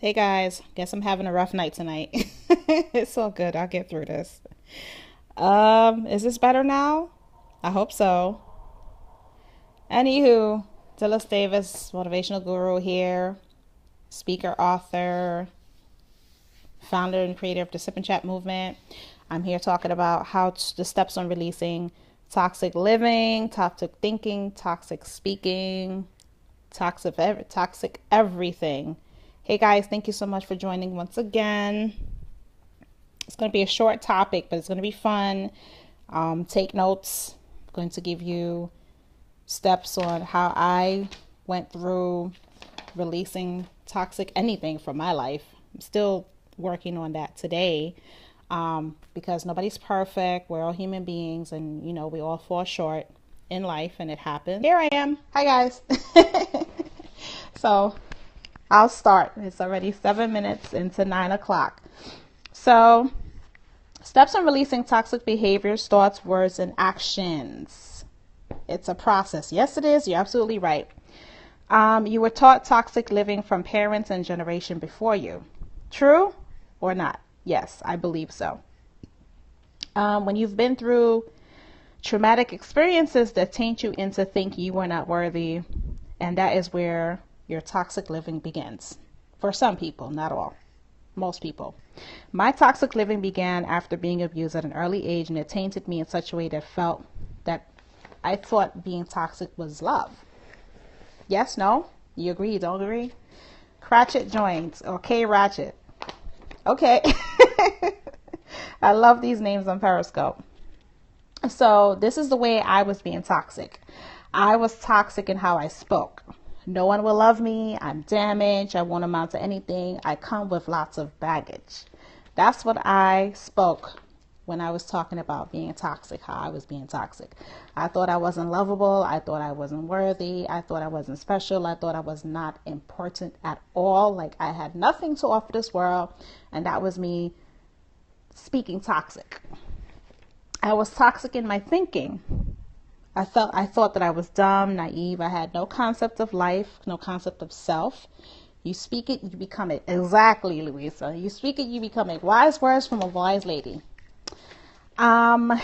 Hey guys, guess I'm having a rough night tonight. It's all good. I'll get through this. Is this better now? I hope so. Anywho, Dillis Davis, Motivational Guru here, speaker, author, founder and creator of the Sip and Chat movement. I'm here talking about the steps on releasing toxic living, toxic thinking, toxic speaking, toxic everything. Hey guys, thank you so much for joining once again. It's going to be a short topic, but it's going to be fun. Take notes. I'm going to give you steps on how I went through releasing toxic anything from my life. I'm still working on that today because nobody's perfect. We're all human beings, and we all fall short in life, and it happens. Here I am. Hi guys. So I'll start. It's already 7 minutes into 9 o'clock. So, steps on releasing toxic behaviors, thoughts, words, and actions. It's a process. Yes, it is. You're absolutely right. You were taught toxic living from parents and generation before you. True or not? Yes, I believe so. When you've been through traumatic experiences that taint you into thinking you are not worthy, and that is where your toxic living begins. For some people, not all. Most people. My toxic living began after being abused at an early age, and it tainted me in such a way that I thought being toxic was love. Yes, no? You agree, you don't agree? Cratchit joins, or K Ratchet. Okay. I love these names on Periscope. So this is the way I was being toxic. I was toxic in how I spoke. No one will love me. I'm damaged. I won't amount to anything. I come with lots of baggage. That's what I spoke when I was talking about being toxic, how I was being toxic. I thought I wasn't lovable. I thought I wasn't worthy. I thought I wasn't special. I thought I was not important at all. Like I had nothing to offer this world. And that was me speaking toxic. I was toxic in my thinking. I thought that I was dumb, naive. I had no concept of life, no concept of self. You speak it, you become it. Exactly, Louisa. You speak it, you become it. Wise words from a wise lady. I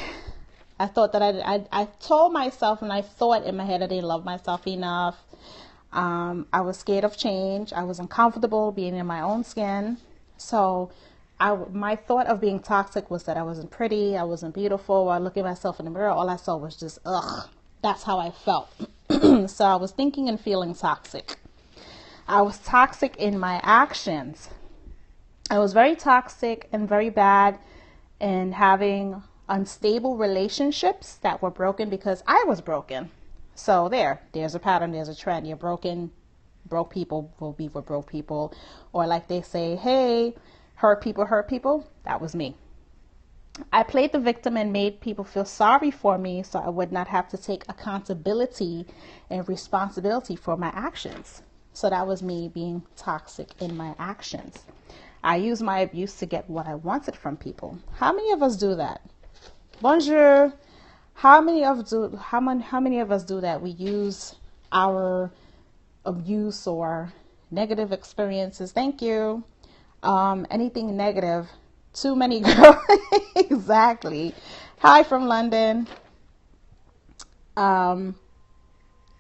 thought that I told myself, and I thought in my head I didn't love myself enough. I was scared of change. I was uncomfortable being in my own skin. So my thought of being toxic was that I wasn't pretty, I wasn't beautiful. While looking at myself in the mirror, all I saw was just, ugh. That's how I felt. So I was thinking and feeling toxic. I was toxic in my actions. I was very toxic and very bad in having unstable relationships that were broken because I was broken. So there's a pattern, there's a trend. You're broken. Broke people will be with broke people. Or like they say, hey, hurt people. That was me. I played the victim and made people feel sorry for me so I would not have to take accountability and responsibility for my actions. So that was me being toxic in my actions. I used my abuse to get what I wanted from people. How many of us do that? Bonjour. How many of us do that? We use our abuse or negative experiences. Thank you. Anything negative. Too many girls. Exactly. Hi from London.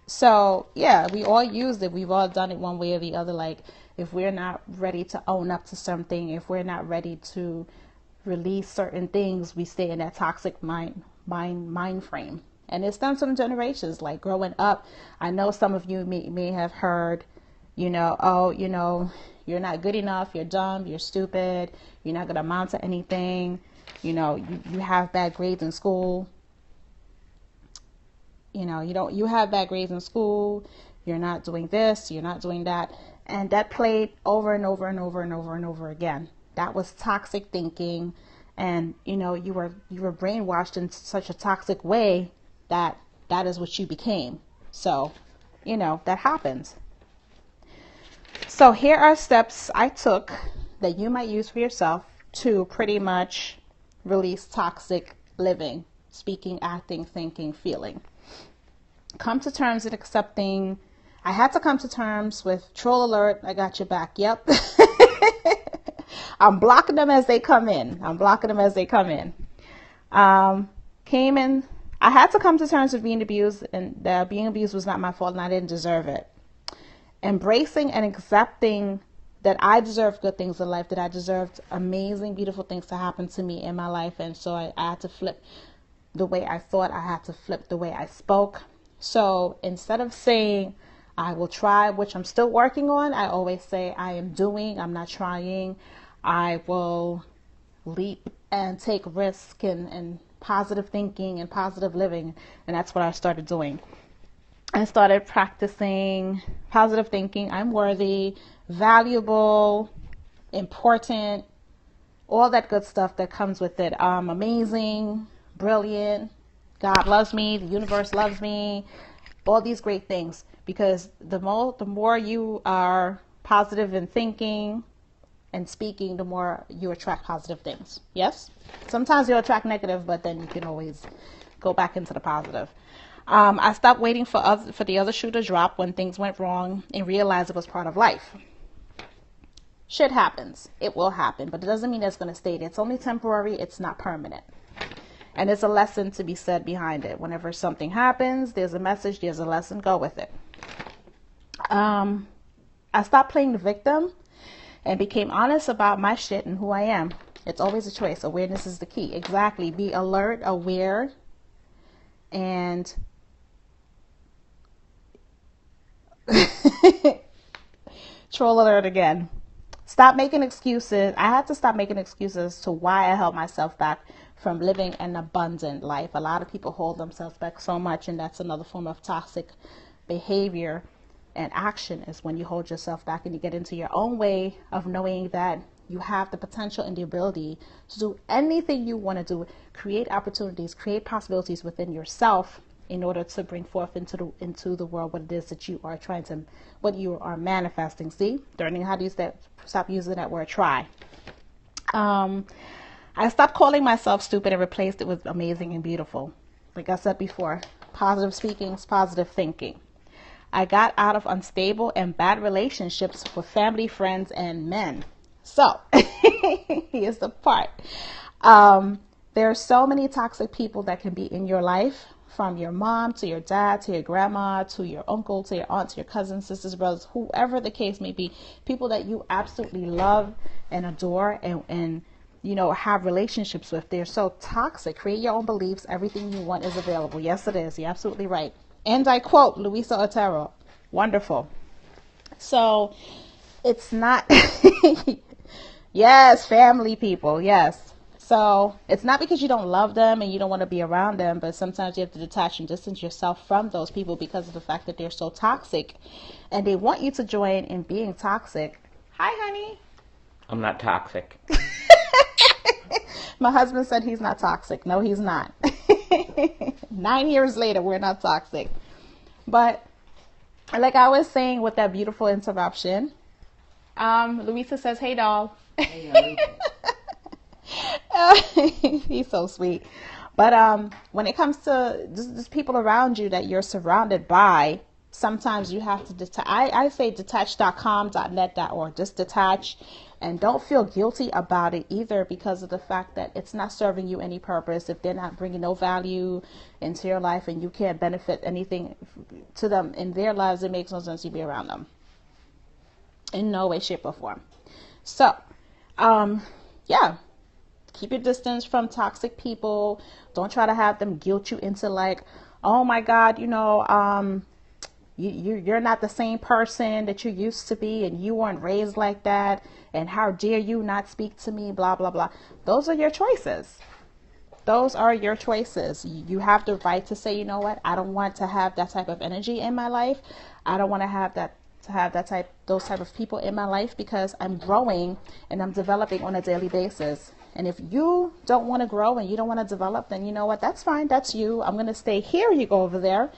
So yeah, we all used it. We've all done it one way or the other. Like if we're not ready to own up to something, if we're not ready to release certain things, we stay in that toxic mind frame. And it's done some generations. Like growing up, I know some of you may have heard, you're not good enough, you're dumb, you're stupid, you're not going to amount to anything, you have bad grades in school, you have bad grades in school, you're not doing this, you're not doing that. And that played over and over and over and over and over again. That was toxic thinking. And, you were brainwashed in such a toxic way that is what you became. So, that happens. So here are steps I took that you might use for yourself to pretty much release toxic living, speaking, acting, thinking, feeling. Come to terms with accepting. I had to come to terms with troll alert. I got your back. Yep. I'm blocking them as they come in. Came in. I had to come to terms with being abused, and that being abused was not my fault and I didn't deserve it. Embracing and accepting that I deserved good things in life, that I deserved amazing, beautiful things to happen to me in my life. And so I had to flip the way I thought. I had to flip the way I spoke. So instead of saying, I will try, which I'm still working on, I always say, I am doing, I'm not trying. I will leap and take risk and positive thinking and positive living. And that's what I started doing. I started practicing positive thinking. I'm worthy, valuable, important, all that good stuff that comes with it. Amazing, brilliant. God loves me. The universe loves me. All these great things. Because the more you are positive in thinking and speaking, the more you attract positive things. Yes? Sometimes you'll attract negative, but then you can always go back into the positive. I stopped waiting for the other shoe to drop when things went wrong and realized it was part of life. Shit happens. It will happen, but it doesn't mean it's going to stay there. It's only temporary. It's not permanent. And there's a lesson to be said behind it. Whenever something happens, there's a message, there's a lesson. Go with it. I stopped playing the victim and became honest about my shit and who I am. It's always a choice. Awareness is the key. Exactly. Be alert, aware, and troll alert again. Stop making excuses. I had to stop making excuses to why I held myself back from living an abundant life. A lot of people hold themselves back so much, and that's another form of toxic behavior and action, is when you hold yourself back and you get into your own way of knowing that you have the potential and the ability to do anything you want to do, create opportunities, create possibilities within yourself in order to bring forth into the world what it is that you are what you are manifesting. See, learning how to use that, stop using that word try. I stopped calling myself stupid and replaced it with amazing and beautiful. Like I said before, positive speaking is positive thinking. I got out of unstable and bad relationships with family, friends, and men. So, here's the part. There are so many toxic people that can be in your life, from your mom to your dad to your grandma to your uncle to your aunt to your cousins, sisters, brothers, whoever the case may be, people that you absolutely love and adore and you know, have relationships with. They're so toxic. Create your own beliefs. Everything you want is available. Yes, it is. You're absolutely right. And I quote Luisa Otero. Wonderful. So it's not, yes, family people. Yes. So it's not because you don't love them and you don't want to be around them, but sometimes you have to detach and distance yourself from those people because of the fact that they're so toxic and they want you to join in being toxic. Hi, honey. I'm not toxic. My husband said he's not toxic. No, he's not. 9 years later, we're not toxic. But like I was saying with that beautiful interruption, Louisa says, hey, doll. Hey, He's so sweet. But when it comes to just people around you that you're surrounded by, sometimes you have to I say detach.com, .net, .org. Just detach, and don't feel guilty about it either, because of the fact that it's not serving you any purpose. If they're not bringing no value into your life and you can't benefit anything to them in their lives, it makes no sense to be around them in no way, shape, or form. So, yeah. Keep your distance from toxic people. Don't try to have them guilt you into like, oh my God, you know, you're not the same person that you used to be, and you weren't raised like that, and how dare you not speak to me, blah, blah, blah. Those are your choices. Those are your choices. You have the right to say, you know what, I don't want to have that type of energy in my life. I don't want to have those type of people in my life, because I'm growing and I'm developing on a daily basis. And if you don't want to grow and you don't want to develop, then you know what, that's fine. That's you. I'm going to stay here. You go over there.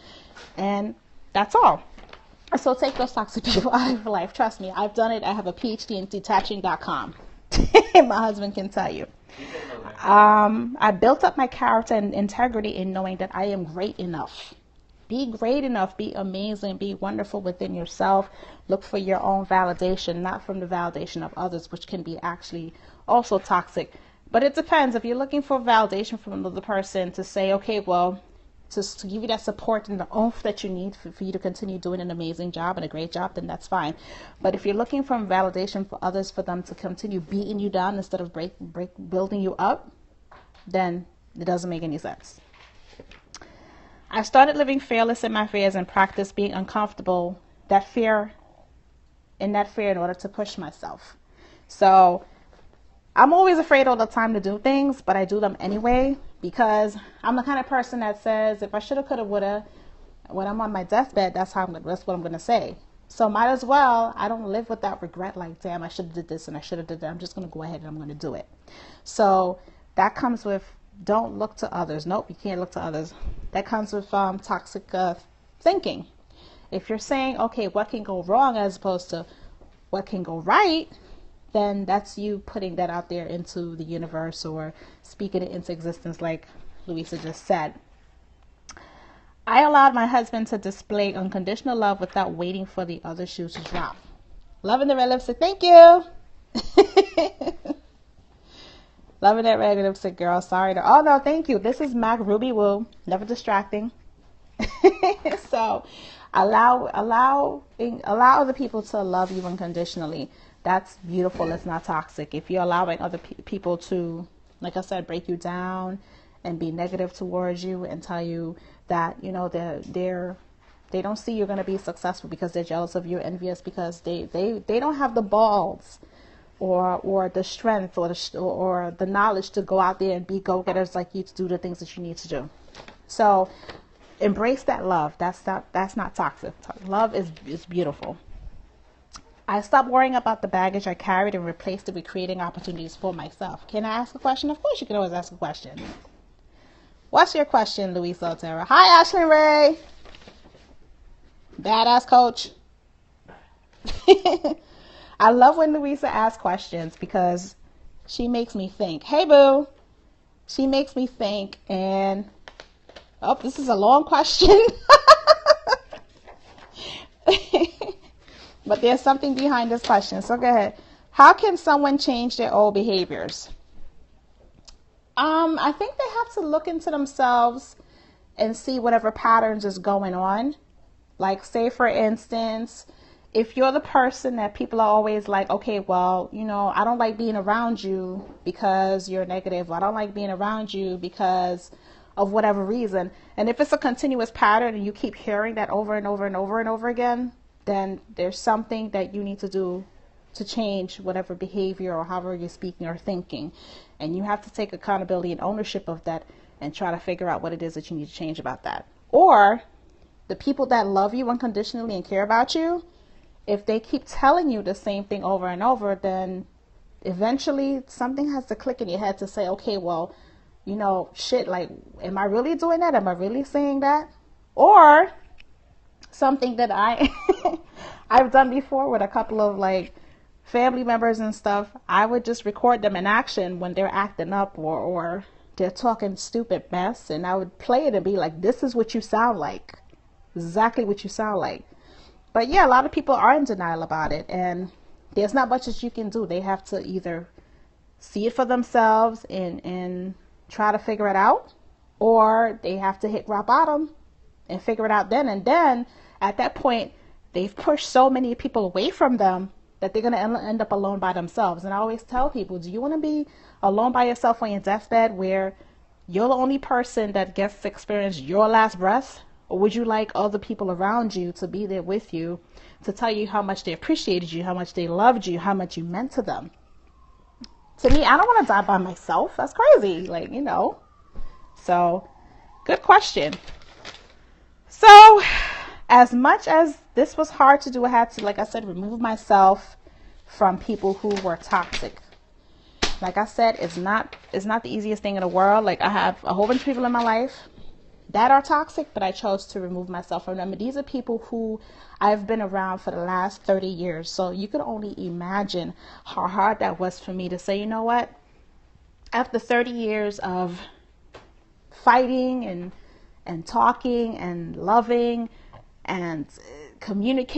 And that's all. So take those toxic people out of your life. Trust me, I've done it. I have a PhD in detaching.com. My husband can tell you. I built up my character and integrity in knowing that I am great enough. Be great enough, be amazing, be wonderful within yourself. Look for your own validation, not from the validation of others, which can be actually also toxic. But it depends. If you're looking for validation from another person to say, okay, well, to give you that support and the oomph that you need for you to continue doing an amazing job and a great job, then that's fine. But if you're looking for validation for others, for them to continue beating you down instead of building you up, then it doesn't make any sense. I started living fearless in my fears and practiced being uncomfortable, that fear in order to push myself. So I'm always afraid all the time to do things, but I do them anyway because I'm the kind of person that says if I shoulda, coulda, woulda, when I'm on my deathbed, that's what I'm gonna say. So might as well, I don't live with that regret like, damn, I should have did this and I should have did that. I'm just gonna go ahead and I'm gonna do it. So that comes with don't look to others. Nope, you can't look to others. That comes with toxic thinking. If you're saying, okay, what can go wrong as opposed to what can go right, then that's you putting that out there into the universe or speaking it into existence like Louisa just said. I allowed my husband to display unconditional love without waiting for the other shoe to drop. Loving the red lipstick. Thank you. Loving that red lipstick, girl. Sorry. Oh, no, thank you. This is Mac Ruby Woo. Never distracting. So allow other people to love you unconditionally. That's beautiful. It's not toxic. If you're allowing other people to, like I said, break you down and be negative towards you and tell you that, you know, they don't see you're going to be successful because they're jealous of you, envious because they don't have the balls or the strength or the knowledge to go out there and be go-getters like you to do the things that you need to do. So embrace that love. That's not toxic. Love is beautiful. I stopped worrying about the baggage I carried and replaced it with creating opportunities for myself. Can I ask a question? Of course you can always ask a question. What's your question, Louisa Otero? Hi, Ashley Ray. Badass coach. I love when Louisa asks questions because she makes me think. Hey, boo. She makes me think and... Oh, this is a long question. But there's something behind this question. So go ahead. How can someone change their old behaviors? I think they have to look into themselves and see whatever patterns is going on. Like, say, for instance, if you're the person that people are always like, okay, well, you know, I don't like being around you because you're negative. I don't like being around you because of whatever reason. And if it's a continuous pattern and you keep hearing that over and over and over and over again, then there's something that you need to do to change whatever behavior or however you're speaking or thinking. And you have to take accountability and ownership of that and try to figure out what it is that you need to change about that. Or the people that love you unconditionally and care about you, if they keep telling you the same thing over and over, then eventually something has to click in your head to say, okay, well, you know, shit, like, am I really doing that? Am I really saying that? Or something that I've done before with a couple of like family members and stuff, I would just record them in action when they're acting up or they're talking stupid mess, and I would play it and be like, this is what you sound like. Exactly what you sound like. But yeah, a lot of people are in denial about it, and there's not much that you can do. They have to either see it for themselves and try to figure it out, or they have to hit rock bottom and figure it out then. And then at that point, they've pushed so many people away from them that they're going to end up alone by themselves. And I always tell people, do you want to be alone by yourself on your deathbed where you're the only person that gets to experience your last breath? Or would you like other people around you to be there with you to tell you how much they appreciated you, how much they loved you, how much you meant to them? To me, I don't want to die by myself. That's crazy. Like, you know. So, good question. So, as much as this was hard to do, I had to, like I said, remove myself from people who were toxic. Like I said, it's not the easiest thing in the world. Like, I have a whole bunch of people in my life that are toxic, but I chose to remove myself from them. And these are people who I've been around for the last 30 years. So you can only imagine how hard that was for me to say, you know what? After 30 years of fighting and talking and loving and communicating